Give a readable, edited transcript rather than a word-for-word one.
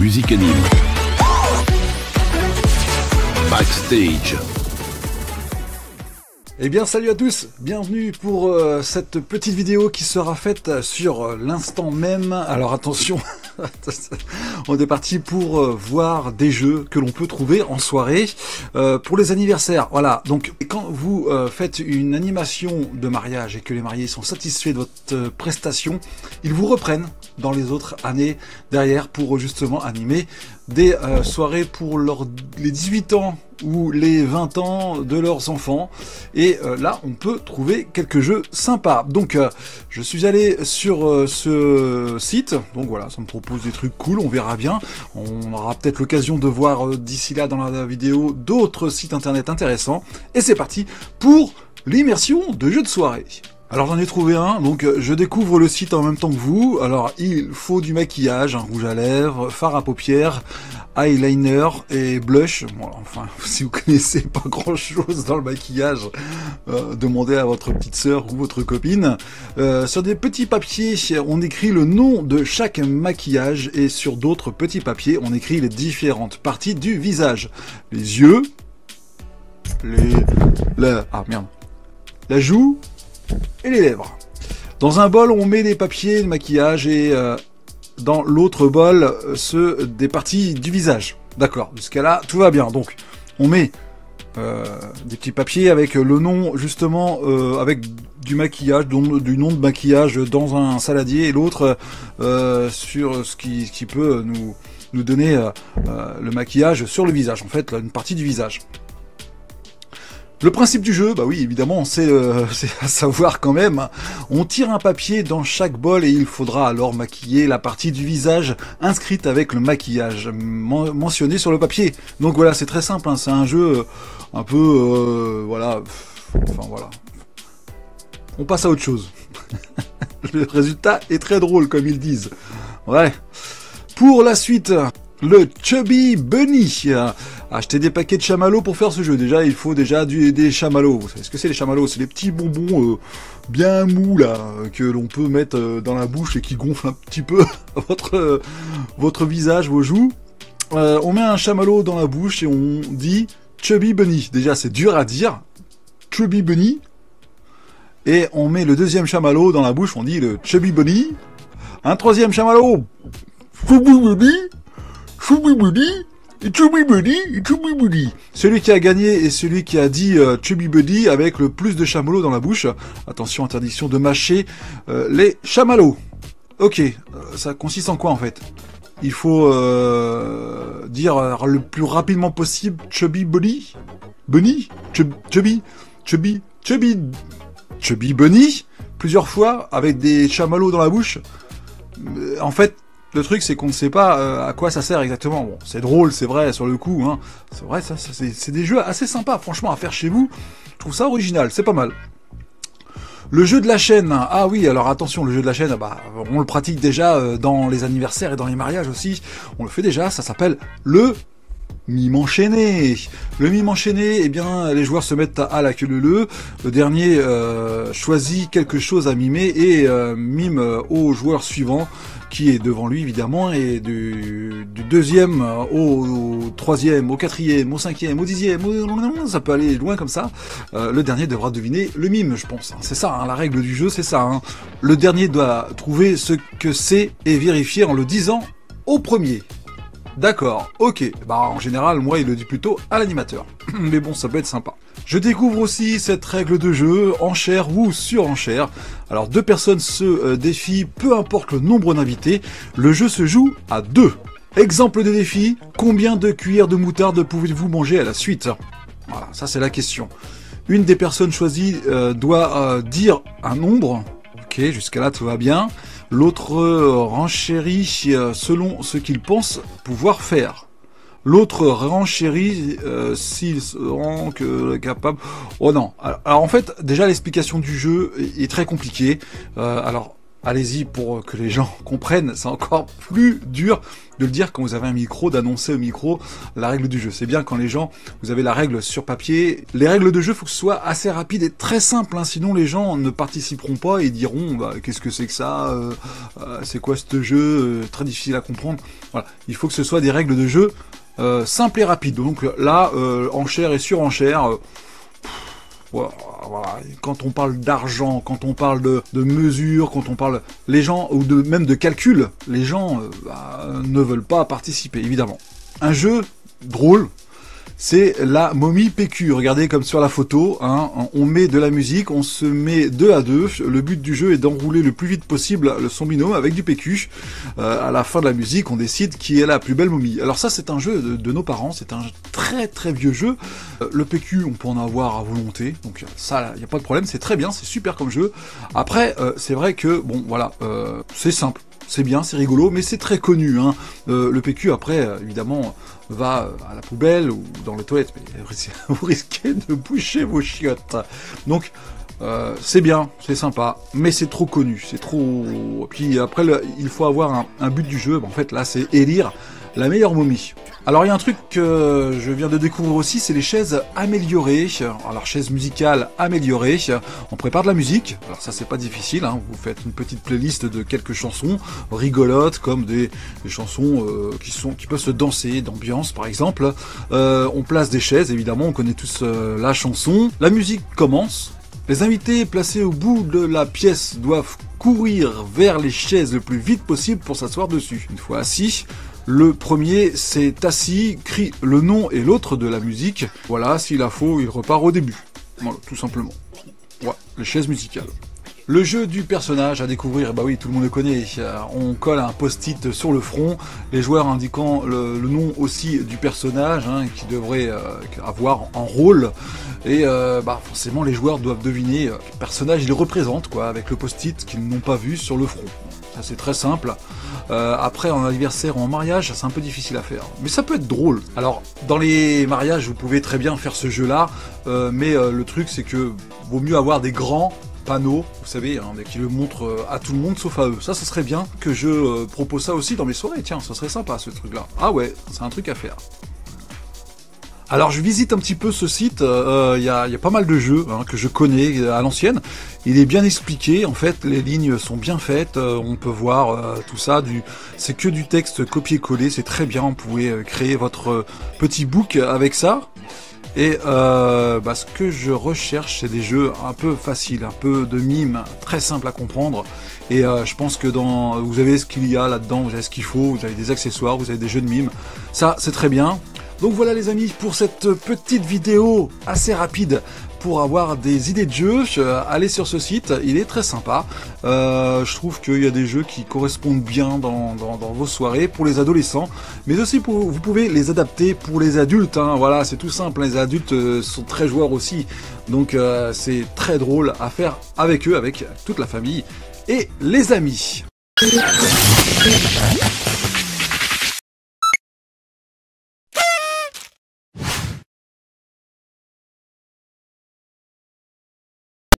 Musique anime. Backstage. Eh bien salut à tous, bienvenue pour cette petite vidéo qui sera faite sur l'instant même. Alors attention, on est parti pour voir des jeux que l'on peut trouver en soirée pour les anniversaires. Voilà, donc quand vous faites une animation de mariage et que les mariés sont satisfaits de votre prestation, ils vous reprennent dans les autres années derrière pour justement animer des soirées pour les 18 ans ou les 20 ans de leurs enfants. Et là, on peut trouver quelques jeux sympas. Donc, je suis allé sur ce site. Donc voilà, ça me propose des trucs cool, on verra bien. On aura peut-être l'occasion de voir d'ici là dans la vidéo d'autres sites internet intéressants. Et c'est parti pour l'immersion de jeux de soirée. Alors j'en ai trouvé un, donc je découvre le site en même temps que vous. Alors il faut du maquillage, un rouge à lèvres, fard à paupières, eyeliner et blush. Bon, enfin, si vous connaissez pas grand chose dans le maquillage, demandez à votre petite sœur ou votre copine. Sur des petits papiers, on écrit le nom de chaque maquillage et sur d'autres petits papiers, on écrit les différentes parties du visage. Les yeux, la joue, et les lèvres. Dans un bol, on met des papiers de maquillage et dans l'autre bol, ceux des parties du visage. D'accord, jusqu'à là, tout va bien. Donc, on met des petits papiers avec le nom, justement, avec du maquillage, du nom de maquillage dans un saladier et l'autre sur ce qui peut nous donner le maquillage sur le visage. En fait, là, une partie du visage. Le principe du jeu, bah oui, évidemment, c'est à savoir quand même. On tire un papier dans chaque bol et il faudra alors maquiller la partie du visage inscrite avec le maquillage mentionné sur le papier. Donc voilà, c'est très simple, hein, c'est un jeu un peu, voilà, enfin voilà. On passe à autre chose. Le résultat est très drôle, comme ils disent. Ouais. Pour la suite, le Chubby Bunny. Acheter des paquets de chamallows pour faire ce jeu. Déjà, il faut déjà des chamallows. Vous savez ce que c'est les chamallows? C'est les petits bonbons bien mous là que l'on peut mettre dans la bouche et qui gonflent un petit peu votre visage, vos joues. On met un chamallow dans la bouche et on dit Chubby Bunny. Déjà, c'est dur à dire. Chubby Bunny. Et on met le deuxième chamallow dans la bouche. On dit le Chubby Bunny. Un troisième chamallow. Chubby Bunny. Chubby Bunny. Chubby Buddy, Chubby Buddy. Celui qui a gagné est celui qui a dit Chubby Buddy avec le plus de chamallows dans la bouche. Attention, interdiction de mâcher les chamallows. Ok, ça consiste en quoi en fait? Il faut dire le plus rapidement possible Chubby Buddy, Bunny, Chubby Bunny, plusieurs fois avec des chamallows dans la bouche. En fait, le truc, c'est qu'on ne sait pas à quoi ça sert exactement. Bon, c'est drôle, c'est vrai, sur le coup, hein. C'est vrai, ça c'est des jeux assez sympas, franchement, à faire chez vous. Je trouve ça original, c'est pas mal. Le jeu de la chaîne. Ah oui, alors attention, le jeu de la chaîne, bah, on le pratique déjà dans les anniversaires et dans les mariages aussi. On le fait déjà, ça s'appelle le mime enchaîné. Le mime enchaîné, eh bien, les joueurs se mettent à la queue leu. Le dernier choisit quelque chose à mimer et mime au joueur suivant qui est devant lui évidemment, et du deuxième au troisième, au quatrième, au cinquième, au dixième, ça peut aller loin comme ça. Le dernier devra deviner le mime, je pense. C'est ça, hein, la règle du jeu, c'est ça. Hein. Le dernier doit trouver ce que c'est et vérifier en le disant au premier. D'accord, ok. Bah en général, moi, il le dit plutôt à l'animateur. Mais bon, ça peut être sympa. Je découvre aussi cette règle de jeu, enchère ou surenchère. Alors, deux personnes se défient, peu importe le nombre d'invités. Le jeu se joue à 2. Exemple de défi, combien de cuillères de moutarde pouvez-vous manger à la suite? Voilà, ça c'est la question. Une des personnes choisies doit dire un nombre. Ok, jusqu'à là tout va bien. L'autre renchérit selon ce qu'il pense pouvoir faire. L'autre renchérit s'il se rend capable... Oh non. Alors en fait, déjà l'explication du jeu est très compliquée. Alors, allez-y pour que les gens comprennent. C'est encore plus dur de le dire quand vous avez un micro, d'annoncer au micro la règle du jeu. C'est bien quand les gens, vous avez la règle sur papier. Les règles de jeu, faut que ce soit assez rapide et très simple, hein, sinon les gens ne participeront pas et diront bah, qu'est-ce que c'est que ça, c'est quoi ce jeu, très difficile à comprendre. Voilà, il faut que ce soit des règles de jeu simples et rapides. Donc là, enchère et surenchère. Voilà. Quand on parle d'argent, quand on parle de mesures, quand on parle les gens ou même de calcul, les gens ne veulent pas participer évidemment. Un jeu drôle, c'est la momie PQ. Regardez comme sur la photo, hein, on met de la musique, on se met 2 à 2. Le but du jeu est d'enrouler le plus vite possible son binôme avec du PQ. À la fin de la musique, on décide qui est la plus belle momie. Alors ça, c'est un jeu de nos parents, c'est un très très vieux jeu. Le PQ, on peut en avoir à volonté, donc ça, il n'y a pas de problème, c'est très bien, c'est super comme jeu. Après, c'est vrai que, bon, voilà, c'est simple. C'est bien, c'est rigolo, mais c'est très connu. Hein. Le PQ, après, évidemment, va à la poubelle ou dans les toilettes. Mais vous risquez de boucher vos chiottes. Donc, c'est bien, c'est sympa, mais c'est trop connu. C'est trop... Puis après, il faut avoir un but du jeu. En fait, là, c'est élire la meilleure momie. Alors il y a un truc que je viens de découvrir aussi, c'est les chaises améliorées. Alors chaises musicales améliorées, on prépare de la musique, alors ça c'est pas difficile, hein. Vous faites une petite playlist de quelques chansons rigolotes, comme des chansons qui peuvent se danser, d'ambiance par exemple. On place des chaises, évidemment, on connaît tous la chanson. La musique commence. Les invités placés au bout de la pièce doivent courir vers les chaises le plus vite possible pour s'asseoir dessus. Une fois assis, le premier s'est assis, crie le nom et l'autre de la musique. Voilà, s'il a faux, il repart au début. Voilà, tout simplement. Ouais, les chaises musicales. Le jeu du personnage à découvrir, bah oui, tout le monde le connaît. On colle un post-it sur le front, les joueurs indiquant le nom aussi du personnage, hein, qui devrait avoir en rôle. Et forcément, les joueurs doivent deviner quel personnage ils représentent, quoi, avec le post-it qu'ils n'ont pas vu sur le front. Ça, c'est très simple. Après, en anniversaire ou en mariage, c'est un peu difficile à faire. Mais ça peut être drôle. Alors, dans les mariages, vous pouvez très bien faire ce jeu-là. Mais le truc, c'est que vaut mieux avoir des grands panneaux, vous savez, hein, qui le montrent à tout le monde sauf à eux. Ça serait bien que je propose ça aussi dans mes soirées. Tiens, ça serait sympa, ce truc-là. Ah ouais, c'est un truc à faire. Alors je visite un petit peu ce site, y a pas mal de jeux que je connais à l'ancienne. Il est bien expliqué, en fait les lignes sont bien faites, on peut voir tout ça, c'est que du texte copié-collé, c'est très bien, vous pouvez créer votre petit book avec ça. Et ce que je recherche, c'est des jeux un peu faciles, un peu de mime, très simple à comprendre. Et je pense que vous avez ce qu'il y a là-dedans, vous avez ce qu'il faut, vous avez des accessoires, vous avez des jeux de mime. Ça, c'est très bien. Donc voilà les amis, pour cette petite vidéo assez rapide, pour avoir des idées de jeux, allez sur ce site, il est très sympa. Je trouve qu'il y a des jeux qui correspondent bien dans vos soirées pour les adolescents, mais aussi vous pouvez les adapter pour les adultes. Hein. Voilà, c'est tout simple, les adultes sont très joueurs aussi, donc c'est très drôle à faire avec eux, avec toute la famille et les amis.